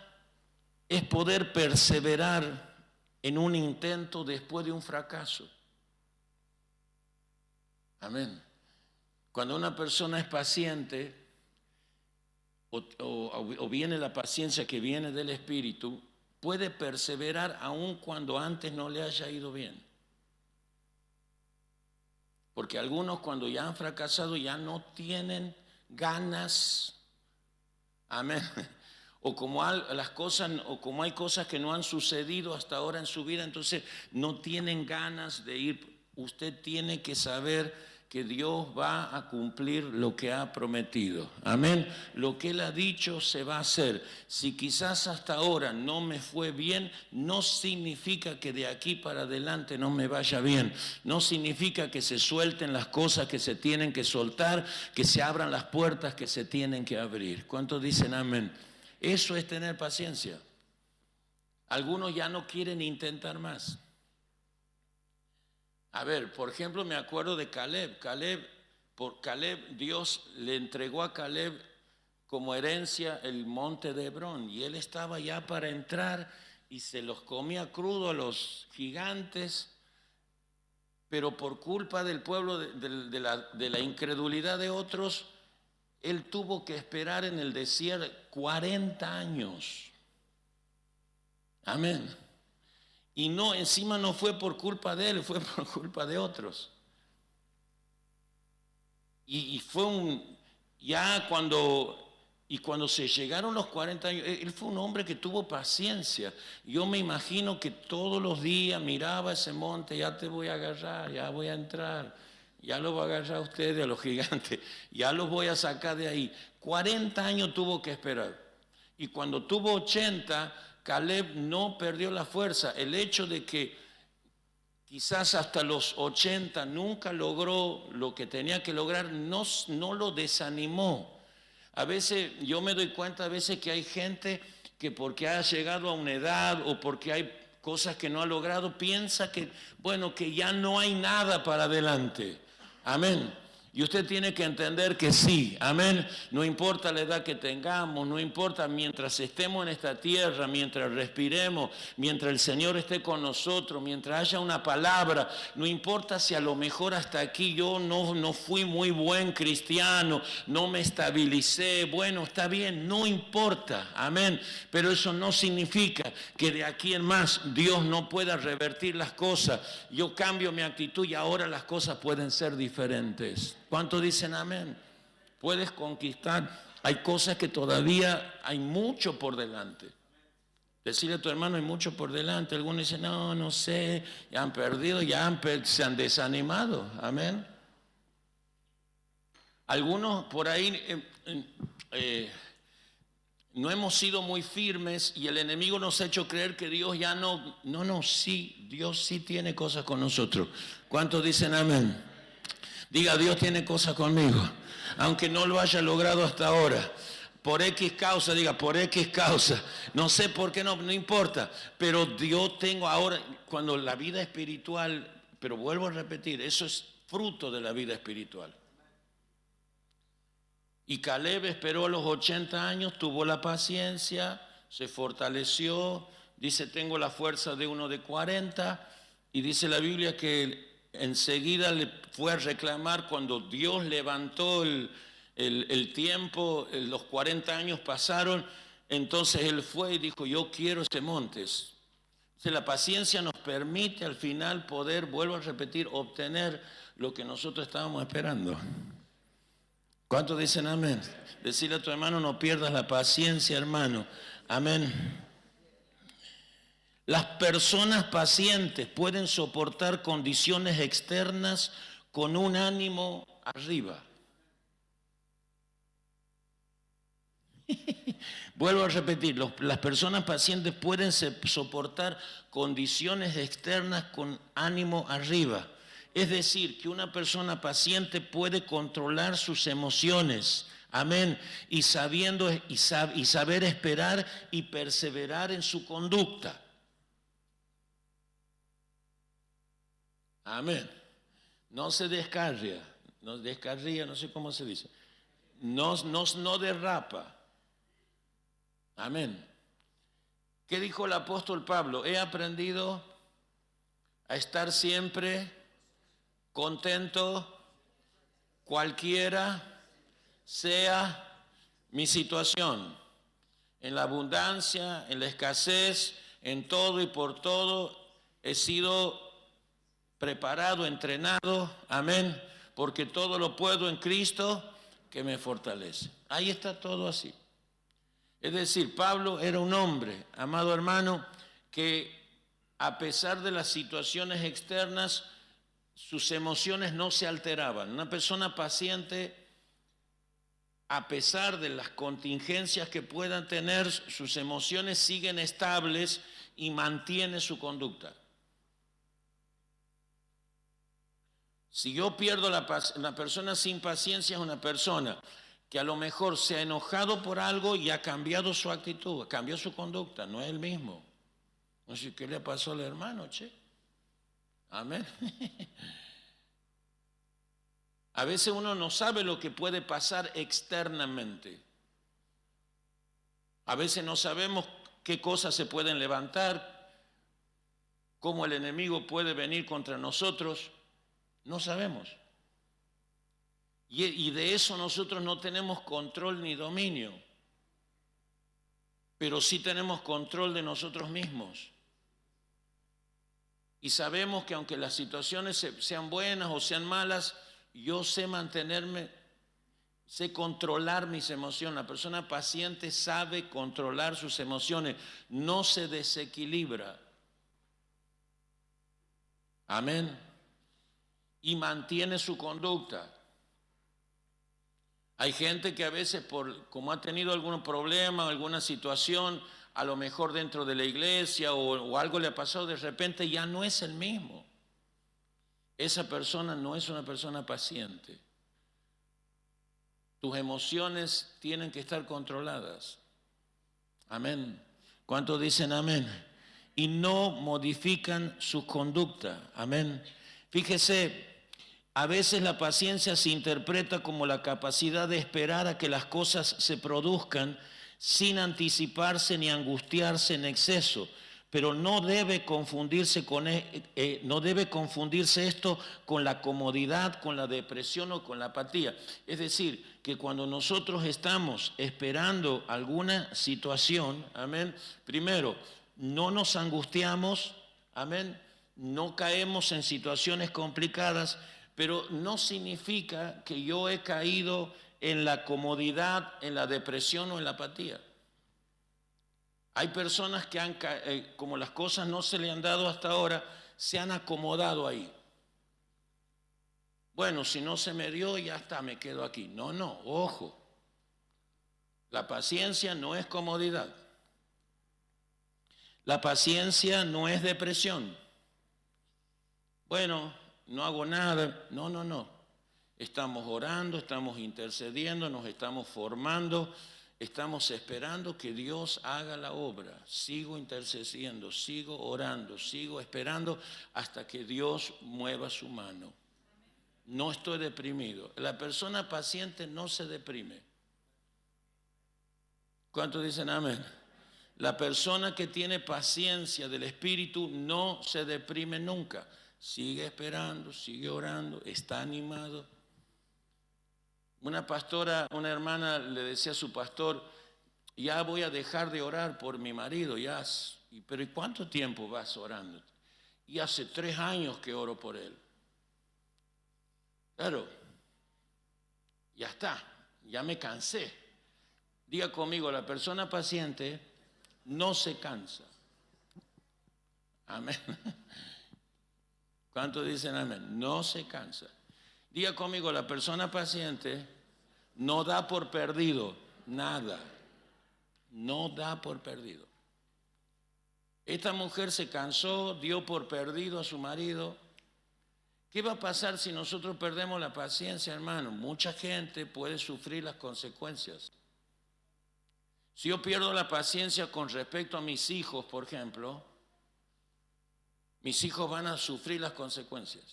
es poder perseverar en un intento después de un fracaso. Amén. Cuando una persona es paciente, o viene la paciencia que viene del Espíritu, puede perseverar aun cuando antes no le haya ido bien. Porque algunos, cuando ya han fracasado, ya no tienen ganas. Amén. O como hay cosas que no han sucedido hasta ahora en su vida, entonces no tienen ganas de ir. Usted tiene que saber que Dios va a cumplir lo que ha prometido. Amén. Lo que Él ha dicho se va a hacer. Si quizás hasta ahora no me fue bien, no significa que de aquí para adelante no me vaya bien. No significa que se suelten las cosas que se tienen que soltar, que se abran las puertas que se tienen que abrir. ¿Cuántos dicen amén? Eso es tener paciencia. Algunos ya no quieren intentar más. A ver, por ejemplo, me acuerdo de Caleb. Dios le entregó a Caleb como herencia el monte de Hebrón, y él estaba ya para entrar y se los comía crudo a los gigantes, pero por culpa del pueblo, de la incredulidad de otros, él tuvo que esperar en el desierto 40 años. Amén. Y encima no fue por culpa de él, fue por culpa de otros. Y cuando se llegaron los 40 años, él fue un hombre que tuvo paciencia. Yo me imagino que todos los días miraba ese monte, ya te voy a agarrar, ya voy a entrar, ya lo voy a agarrar a ustedes, a los gigantes, ya los voy a sacar de ahí. 40 años tuvo que esperar. Y cuando tuvo 80, Caleb no perdió la fuerza. El hecho de que quizás hasta los 80 nunca logró lo que tenía que lograr, no lo desanimó. A veces, yo me doy cuenta a veces que hay gente que porque ha llegado a una edad o porque hay cosas que no ha logrado, piensa que, bueno, que ya no hay nada para adelante. Amén. Y usted tiene que entender que sí, amén. No importa la edad que tengamos, no importa mientras estemos en esta tierra, mientras respiremos, mientras el Señor esté con nosotros, mientras haya una palabra, no importa si a lo mejor hasta aquí yo no fui muy buen cristiano, no me estabilicé, bueno, está bien, no importa, amén. Pero eso no significa que de aquí en más Dios no pueda revertir las cosas. Yo cambio mi actitud y ahora las cosas pueden ser diferentes. ¿Cuántos dicen amén? Puedes conquistar. Hay cosas que todavía hay mucho por delante. Decirle a tu hermano, hay mucho por delante. Algunos dicen, no sé, ya han perdido, se han desanimado. Amén. Algunos por ahí no hemos sido muy firmes y el enemigo nos ha hecho creer que Dios ya sí, Dios sí tiene cosas con nosotros. ¿Cuántos dicen amén? Diga, Dios tiene cosas conmigo, aunque no lo haya logrado hasta ahora. Por X causa, diga, por X causa. No sé por qué, no importa. Pero yo tengo ahora, cuando la vida espiritual, pero vuelvo a repetir, eso es fruto de la vida espiritual. Y Caleb esperó a los 80 años, tuvo la paciencia, se fortaleció, dice, tengo la fuerza de uno de 40, y dice la Biblia que enseguida le fue a reclamar cuando Dios levantó el tiempo, los 40 años pasaron, entonces él fue y dijo, yo quiero ese monte. La paciencia nos permite al final poder, vuelvo a repetir, obtener lo que nosotros estábamos esperando. ¿Cuántos dicen amén? Decirle a tu hermano, no pierdas la paciencia, hermano. Amén. Las personas pacientes pueden soportar condiciones externas con un ánimo arriba. Vuelvo a repetir, las personas pacientes pueden soportar condiciones externas con ánimo arriba. Es decir, que una persona paciente puede controlar sus emociones. Amén. Y saber esperar y perseverar en su conducta. Amén. No se descarría, no sé cómo se dice. No derrapa. Amén. ¿Qué dijo el apóstol Pablo? He aprendido a estar siempre contento, cualquiera sea mi situación. En la abundancia, en la escasez, en todo y por todo, he sido preparado, entrenado, amén, porque todo lo puedo en Cristo que me fortalece. Ahí está todo así. Es decir, Pablo era un hombre, amado hermano, que a pesar de las situaciones externas, sus emociones no se alteraban. Una persona paciente, a pesar de las contingencias que puedan tener, sus emociones siguen estables y mantiene su conducta. Si yo pierdo la persona sin paciencia es una persona que a lo mejor se ha enojado por algo y ha cambiado su actitud, cambió su conducta, no es el mismo. No sé qué le pasó al hermano, che. Amén. A veces uno no sabe lo que puede pasar externamente. A veces no sabemos qué cosas se pueden levantar, cómo el enemigo puede venir contra nosotros. No sabemos. Y de eso nosotros no tenemos control ni dominio. Pero sí tenemos control de nosotros mismos. Y sabemos que aunque las situaciones sean buenas o sean malas, yo sé mantenerme, sé controlar mis emociones. La persona paciente sabe controlar sus emociones, no se desequilibra. Amén. Y mantiene su conducta. Hay gente que a veces, como ha tenido algún problema, alguna situación, a lo mejor dentro de la iglesia o algo le ha pasado, de repente ya no es el mismo. Esa persona no es una persona paciente. Tus emociones tienen que estar controladas. Amén. ¿Cuántos dicen amén? y no modifican su conducta. Amén. Fíjese, a veces la paciencia se interpreta como la capacidad de esperar a que las cosas se produzcan sin anticiparse ni angustiarse en exceso. Pero no debe confundirse no debe confundirse esto con la comodidad, con la depresión o con la apatía. Es decir, que cuando nosotros estamos esperando alguna situación, amén, primero, no nos angustiamos, amén, no caemos en situaciones complicadas, pero no significa que yo he caído en la comodidad, en la depresión o en la apatía. Hay personas que como las cosas no se le han dado hasta ahora, se han acomodado ahí. Bueno, si no se me dio, ya está, me quedo aquí. No, ojo. La paciencia no es comodidad. La paciencia no es depresión. Bueno, no hago nada. No. Estamos orando, estamos intercediendo, nos estamos formando. Estamos esperando que Dios haga la obra. Sigo intercediendo, sigo orando, sigo esperando hasta que Dios mueva su mano. No estoy deprimido. La persona paciente no se deprime. ¿Cuántos dicen amén? La persona que tiene paciencia del Espíritu no se deprime nunca. Sigue esperando, sigue orando, está animado. Una pastora, una hermana le decía a su pastor, ya voy a dejar de orar por mi marido, pero ¿y cuánto tiempo vas orando? Y hace 3 años que oro por él. Claro, ya está, ya me cansé. Diga conmigo, la persona paciente no se cansa. Amén. ¿Cuántos dicen amén? No se cansa. Diga conmigo, la persona paciente no da por perdido nada. No da por perdido. Esta mujer se cansó, dio por perdido a su marido. ¿Qué va a pasar si nosotros perdemos la paciencia, hermano? Mucha gente puede sufrir las consecuencias. Si yo pierdo la paciencia con respecto a mis hijos, por ejemplo, mis hijos van a sufrir las consecuencias.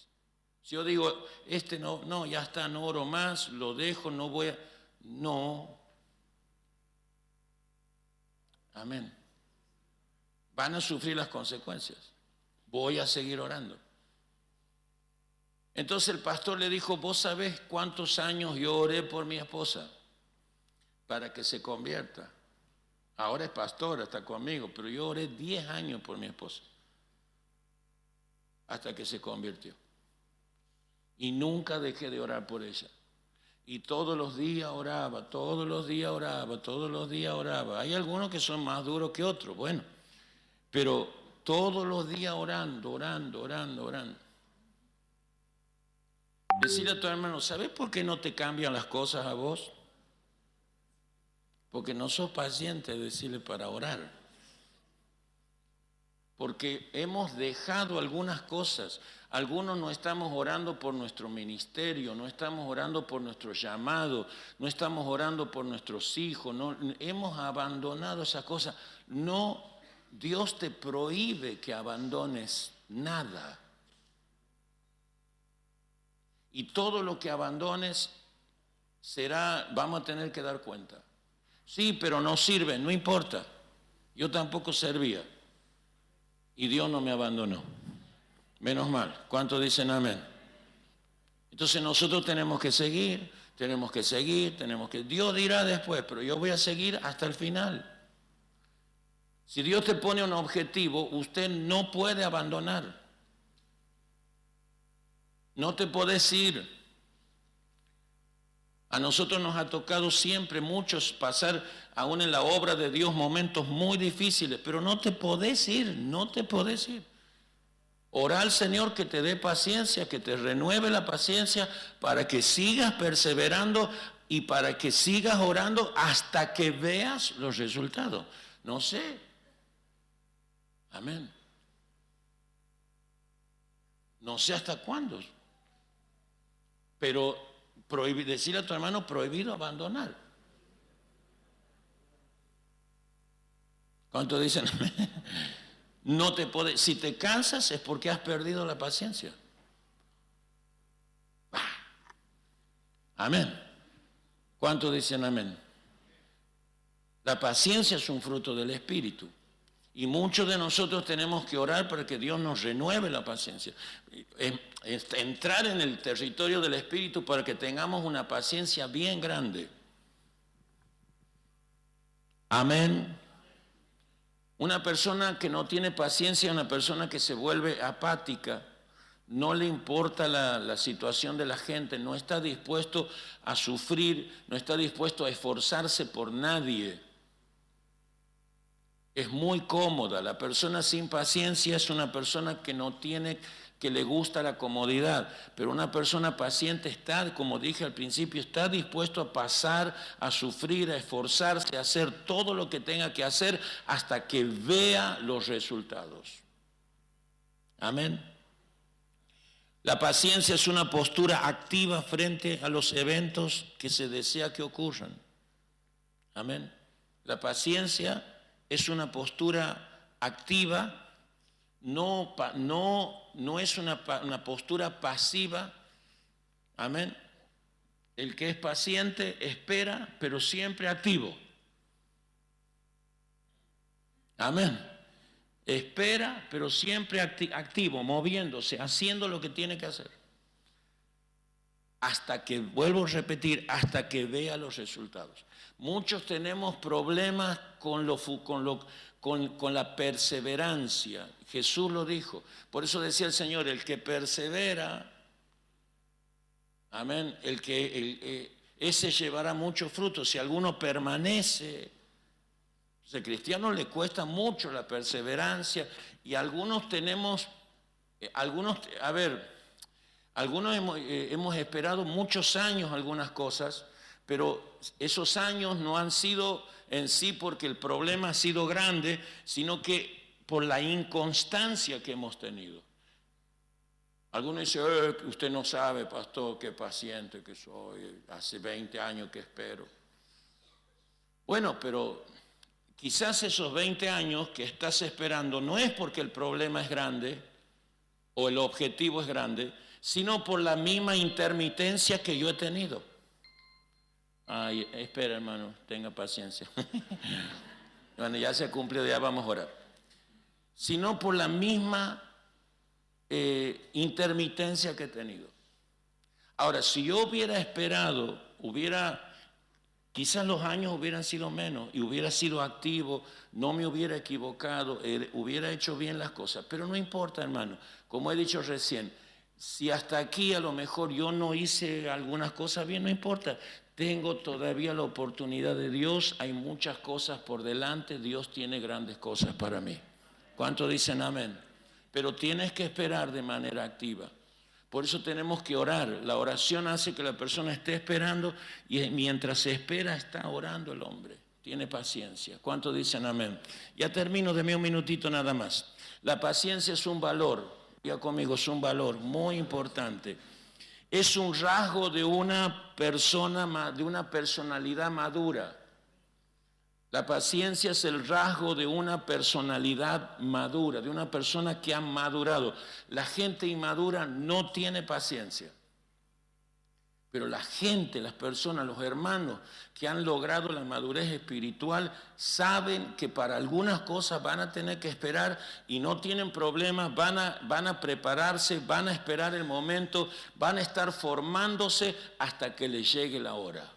Si yo digo, no, ya está, no oro más, lo dejo, no voy a... No. Amén. Van a sufrir las consecuencias. Voy a seguir orando. Entonces el pastor le dijo, ¿vos sabés cuántos años yo oré por mi esposa para que se convierta? Ahora es pastora, está conmigo, pero yo oré 10 años por mi esposa hasta que se convirtió. Y nunca dejé de orar por ella. Y todos los días oraba, todos los días oraba, todos los días oraba. Hay algunos que son más duros que otros, bueno, pero todos los días orando. Decirle a tu hermano, ¿sabes por qué no te cambian las cosas a vos? Porque no sos paciente, decirle, para orar. Porque hemos dejado algunas cosas. Algunos no estamos orando por nuestro ministerio, no estamos orando por nuestro llamado, no estamos orando por nuestros hijos, no, hemos abandonado esas cosas. No, Dios te prohíbe que abandones nada. Y todo lo que abandones vamos a tener que dar cuenta. Sí, pero no sirve, no importa. Yo tampoco servía. Y Dios no me abandonó. Menos mal. ¿Cuántos dicen amén? Entonces nosotros tenemos que seguir. Dios dirá después, pero yo voy a seguir hasta el final. Si Dios te pone un objetivo, usted no puede abandonar. No te podés ir. A nosotros nos ha tocado siempre muchos pasar, aún en la obra de Dios, momentos muy difíciles, pero no te podés ir. Ora al Señor que te dé paciencia, que te renueve la paciencia para que sigas perseverando y para que sigas orando hasta que veas los resultados. No sé. Amén. No sé hasta cuándo. Pero decirle a tu hermano, prohibido abandonar. ¿Cuántos dicen? No te puede, si te cansas es porque has perdido la paciencia. Amén. ¿Cuántos dicen amén? La paciencia es un fruto del Espíritu. Y muchos de nosotros tenemos que orar para que Dios nos renueve la paciencia. Entrar en el territorio del Espíritu para que tengamos una paciencia bien grande. Amén. Una persona que no tiene paciencia es una persona que se vuelve apática. No le importa la situación de la gente, no está dispuesto a sufrir, no está dispuesto a esforzarse por nadie. Es muy cómoda. La persona sin paciencia es una persona que no tiene, que le gusta la comodidad. Pero una persona paciente está, como dije al principio, está dispuesto a pasar, a sufrir, a esforzarse, a hacer todo lo que tenga que hacer hasta que vea los resultados. Amén. La paciencia es una postura activa frente a los eventos que se desea que ocurran. Amén. La paciencia es una postura activa, no es una postura pasiva. Amén. El que es paciente espera, pero siempre activo. Amén. Espera, pero siempre activo, moviéndose, haciendo lo que tiene que hacer. Hasta que, vuelvo a repetir, hasta que vea los resultados. Muchos tenemos problemas con la perseverancia. Jesús lo dijo. Por eso decía el Señor, el que persevera, amén, ese llevará mucho fruto. Si alguno permanece, al cristiano le cuesta mucho la perseverancia y algunos hemos esperado muchos años algunas cosas, pero esos años no han sido en sí porque el problema ha sido grande, sino que por la inconstancia que hemos tenido. Algunos dicen, usted no sabe, pastor, qué paciente que soy, hace 20 años que espero. Bueno, pero quizás esos 20 años que estás esperando no es porque el problema es grande o el objetivo es grande, sino por la misma intermitencia que yo he tenido. Ay, espera, hermano, tenga paciencia. Bueno, ya se cumplió, ya vamos a orar. Sino por la misma intermitencia que he tenido. Ahora, si yo hubiera esperado, quizás los años hubieran sido menos y hubiera sido activo, no me hubiera equivocado, hubiera hecho bien las cosas. Pero no importa, hermano, como he dicho recién, si hasta aquí a lo mejor yo no hice algunas cosas bien, no importa. Tengo todavía la oportunidad de Dios, hay muchas cosas por delante, Dios tiene grandes cosas para mí. ¿Cuántos dicen amén? Pero tienes que esperar de manera activa. Por eso tenemos que orar. La oración hace que la persona esté esperando y mientras se espera está orando el hombre. Tiene paciencia. ¿Cuántos dicen amén? Ya termino, deme un minutito nada más. La paciencia es un valor. Diga conmigo, es un valor muy importante. Es un rasgo de una persona, de una personalidad madura. La paciencia es el rasgo de una personalidad madura, de una persona que ha madurado. La gente inmadura no tiene paciencia. Pero la gente, las personas, los hermanos que han logrado la madurez espiritual saben que para algunas cosas van a tener que esperar y no tienen problemas, van a prepararse, van a esperar el momento, van a estar formándose hasta que les llegue la hora.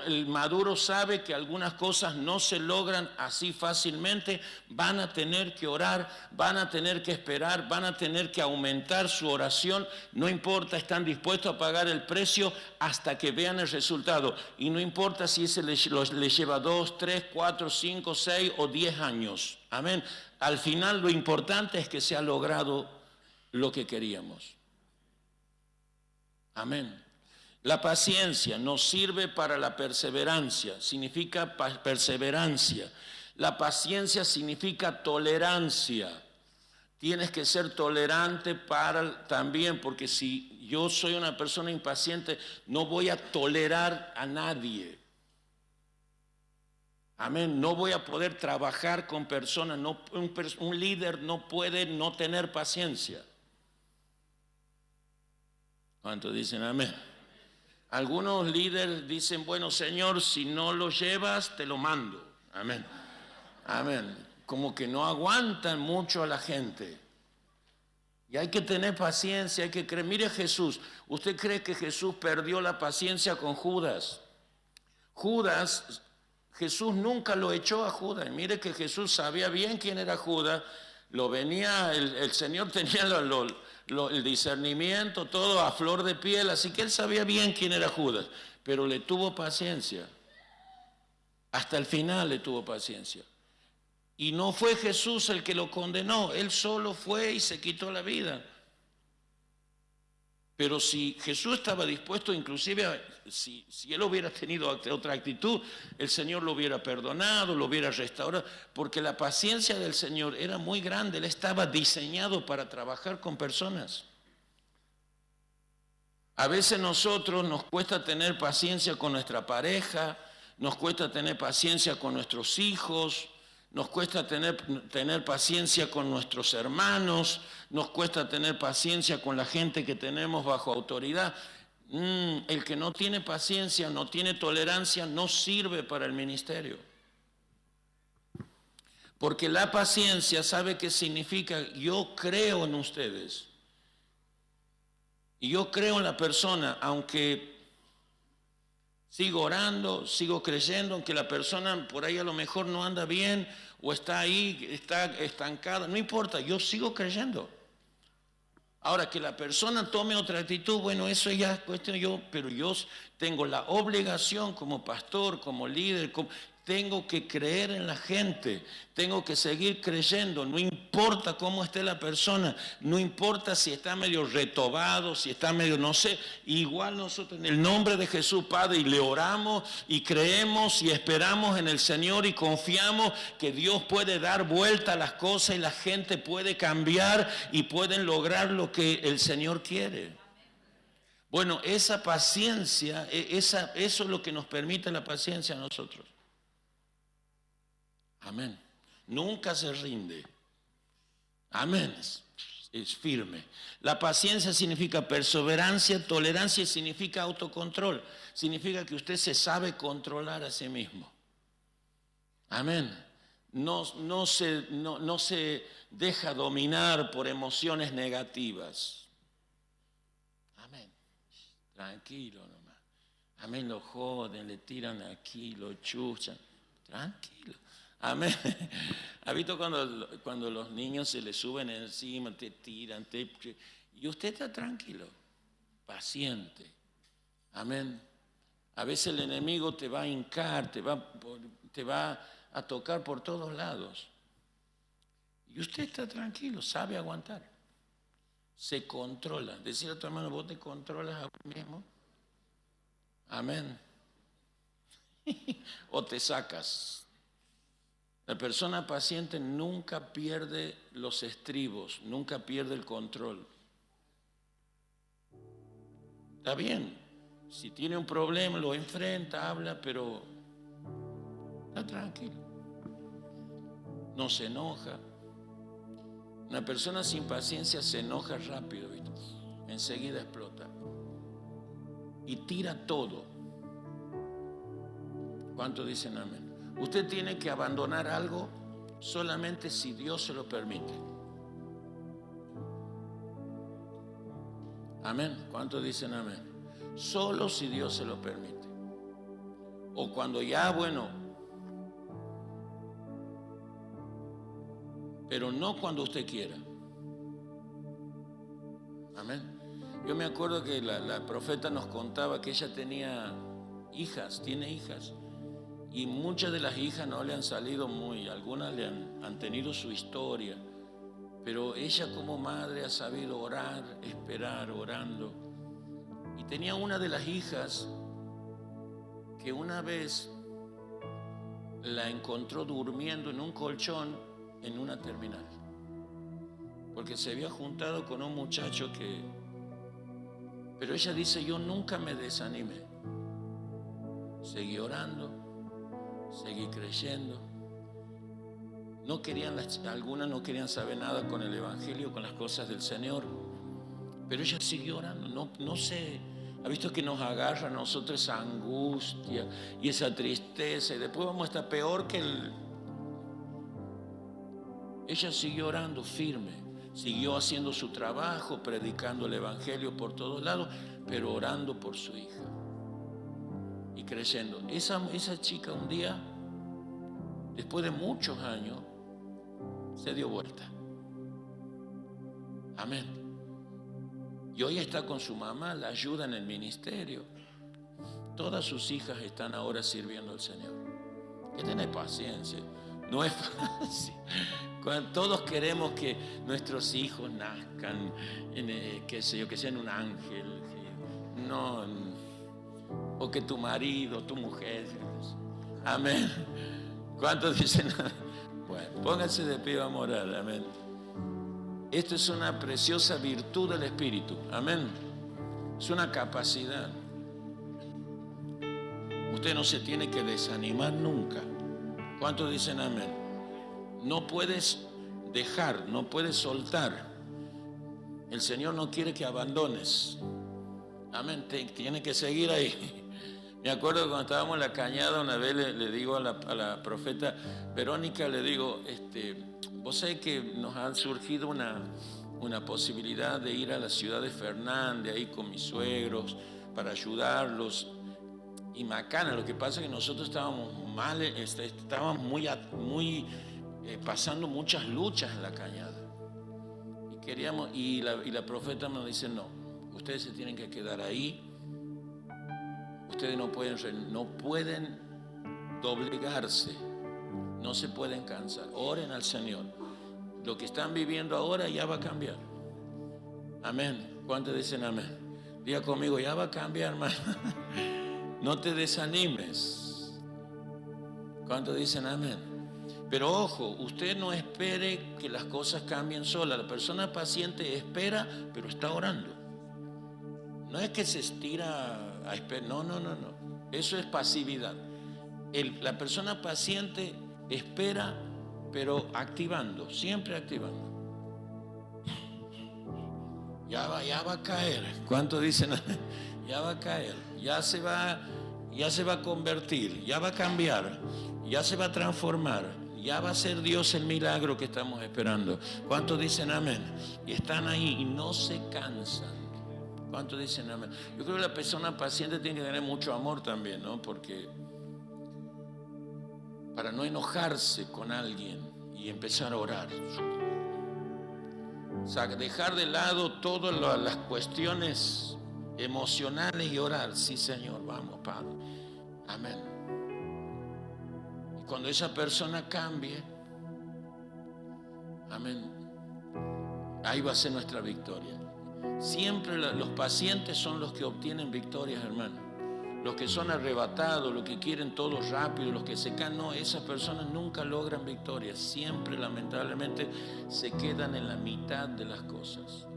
El maduro sabe que algunas cosas no se logran así fácilmente, van a tener que orar, van a tener que esperar, van a tener que aumentar su oración, no importa, están dispuestos a pagar el precio hasta que vean el resultado. Y no importa si ese les lleva 2, 3, 4, 5, 6 o 10 años. Amén. Al final lo importante es que se ha logrado lo que queríamos. Amén. La paciencia nos sirve para la perseverancia, significa perseverancia. La paciencia significa tolerancia. Tienes que ser tolerante también, porque si yo soy una persona impaciente, no voy a tolerar a nadie. Amén. No voy a poder trabajar con personas. No, un líder no puede no tener paciencia. ¿Cuántos dicen amén? Algunos líderes dicen, bueno, Señor, si no lo llevas, te lo mando. Amén. Amén. Como que no aguantan mucho a la gente. Y hay que tener paciencia, hay que creer. Mire Jesús, ¿usted cree que Jesús perdió la paciencia con Judas? Judas, Jesús nunca lo echó a Judas. Mire que Jesús sabía bien quién era Judas. El Señor tenía el discernimiento, todo a flor de piel, así que él sabía bien quién era Judas, pero le tuvo paciencia. Hasta el final le tuvo paciencia. Y no fue Jesús el que lo condenó, él solo fue y se quitó la vida. Pero si Jesús estaba dispuesto, inclusive si él hubiera tenido otra actitud, el Señor lo hubiera perdonado, lo hubiera restaurado, porque la paciencia del Señor era muy grande, él estaba diseñado para trabajar con personas. A veces nosotros nos cuesta tener paciencia con nuestra pareja, nos cuesta tener paciencia con nuestros hijos, nos cuesta tener paciencia con nuestros hermanos, nos cuesta tener paciencia con la gente que tenemos bajo autoridad. El que no tiene paciencia, no tiene tolerancia, no sirve para el ministerio. Porque la paciencia, ¿sabe qué significa? Yo creo en ustedes. Y yo creo en la persona, aunque sigo orando, sigo creyendo, aunque la persona por ahí a lo mejor no anda bien o está ahí, está estancada, no importa, yo sigo creyendo. Ahora, que la persona tome otra actitud, bueno, eso ya es cuestión pero yo tengo la obligación como pastor, como líder, tengo que creer en la gente, tengo que seguir creyendo, no importa cómo esté la persona, no importa si está medio retobado, si está medio, no sé, igual nosotros en el nombre de Jesús, Padre, y le oramos y creemos y esperamos en el Señor y confiamos que Dios puede dar vuelta a las cosas y la gente puede cambiar y pueden lograr lo que el Señor quiere. Bueno, esa paciencia, eso es lo que nos permite la paciencia a nosotros. Amén. Nunca se rinde. Amén. Es firme. La paciencia significa perseverancia, tolerancia y significa autocontrol. Significa que usted se sabe controlar a sí mismo. Amén. No se deja dominar por emociones negativas. Amén. Tranquilo nomás. Amén. Lo joden, le tiran aquí, lo chuchan. Tranquilo. Amén. ¿Ha visto cuando los niños se les suben encima, te tiran, y usted está tranquilo, paciente? Amén. A veces el enemigo te va a hincar, te va a tocar por todos lados. Y usted está tranquilo, sabe aguantar. Se controla. Decir a tu hermano, vos te controlas a vos mismo. Amén. O te sacas. La persona paciente nunca pierde los estribos, nunca pierde el control. Está bien, si tiene un problema lo enfrenta, habla, pero está tranquilo. No se enoja. Una persona sin paciencia se enoja rápido, ¿viste? Enseguida explota. Y tira todo. ¿Cuántos dicen amén? Usted tiene que abandonar algo solamente si Dios se lo permite. Amén. ¿Cuántos dicen amén? Solo si Dios se lo permite. O cuando ya, bueno, pero no cuando usted quiera. Amén. Yo me acuerdo que la profeta nos contaba que ella tiene hijas. Y muchas de las hijas no le han salido algunas le han tenido su historia, pero ella como madre ha sabido orar, esperar, orando. Y tenía una de las hijas que una vez la encontró durmiendo en un colchón en una terminal, porque se había juntado con un muchacho pero ella dice, yo nunca me desanimé, seguí orando. seguí creyendo. Algunas no querían saber nada con el Evangelio, con las cosas del Señor, pero ella siguió orando. No sé, ha visto que nos agarra a nosotros esa angustia y esa tristeza, y después vamos a estar peor que Ella siguió orando firme, siguió haciendo su trabajo, predicando el Evangelio por todos lados, pero orando por su hija y creyendo. Esa chica un día, después de muchos años, se dio vuelta. Amén. Y hoy está con su mamá, la ayuda en el ministerio. Todas sus hijas están ahora sirviendo al Señor. Que tenés paciencia. No es fácil. Cuando todos queremos que nuestros hijos nazcan, que sean un ángel. No, o que tu marido, tu mujer. Amén. ¿Cuántos dicen amén? Bueno, pónganse de pie, vamos a orar. Amén. Esto es una preciosa virtud del Espíritu. Amén. Es una capacidad. Usted no se tiene que desanimar nunca. ¿Cuántos dicen amén? No puedes dejar, no puedes soltar. El Señor no quiere que abandones. Amén. Tiene que seguir ahí. Me acuerdo cuando estábamos en la Cañada, una vez le digo a la profeta Verónica, le digo, vos sabés que nos ha surgido una posibilidad de ir a la ciudad de Fernández, ahí con mis suegros, para ayudarlos. Y macana, lo que pasa es que nosotros estábamos mal, estábamos pasando muchas luchas en la Cañada. Y la profeta nos dice, no, ustedes se tienen que quedar ahí. Ustedes no pueden doblegarse, no se pueden cansar. Oren al Señor. Lo que están viviendo ahora ya va a cambiar. Amén. ¿Cuántos dicen amén? Diga conmigo, ya va a cambiar, hermano. No te desanimes. ¿Cuántos dicen amén? Pero ojo, usted no espere que las cosas cambien sola. La persona paciente espera, pero está orando. No es que se estira a esperar, no. Eso es pasividad. La persona paciente espera, pero activando, siempre activando. Ya va a caer. ¿Cuántos dicen? Ya va a caer, ya se va a convertir, ya va a cambiar, ya se va a transformar, ya va a ser Dios el milagro que estamos esperando. ¿Cuántos dicen amén? Y están ahí y no se cansan. ¿Cuántos dicen amén? Yo creo que la persona paciente tiene que tener mucho amor también, ¿no? Porque para no enojarse con alguien y empezar a orar. O sea, dejar de lado todas las cuestiones emocionales y orar. Sí, Señor, vamos, Padre. Amén. Y cuando esa persona cambie, amén, ahí va a ser nuestra victoria. Siempre los pacientes son los que obtienen victorias, hermano. Los que son arrebatados, los que quieren todo rápido, los que se caen, no, esas personas nunca logran victorias. Siempre, lamentablemente, se quedan en la mitad de las cosas.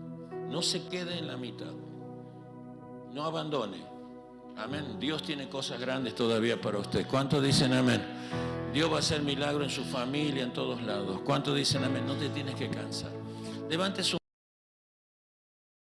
No se quede en la mitad. No abandone. Amén. Dios tiene cosas grandes todavía para usted. ¿Cuántos dicen amén? Dios va a hacer milagro en su familia, en todos lados. ¿Cuántos dicen amén? No te tienes que cansar. Levante su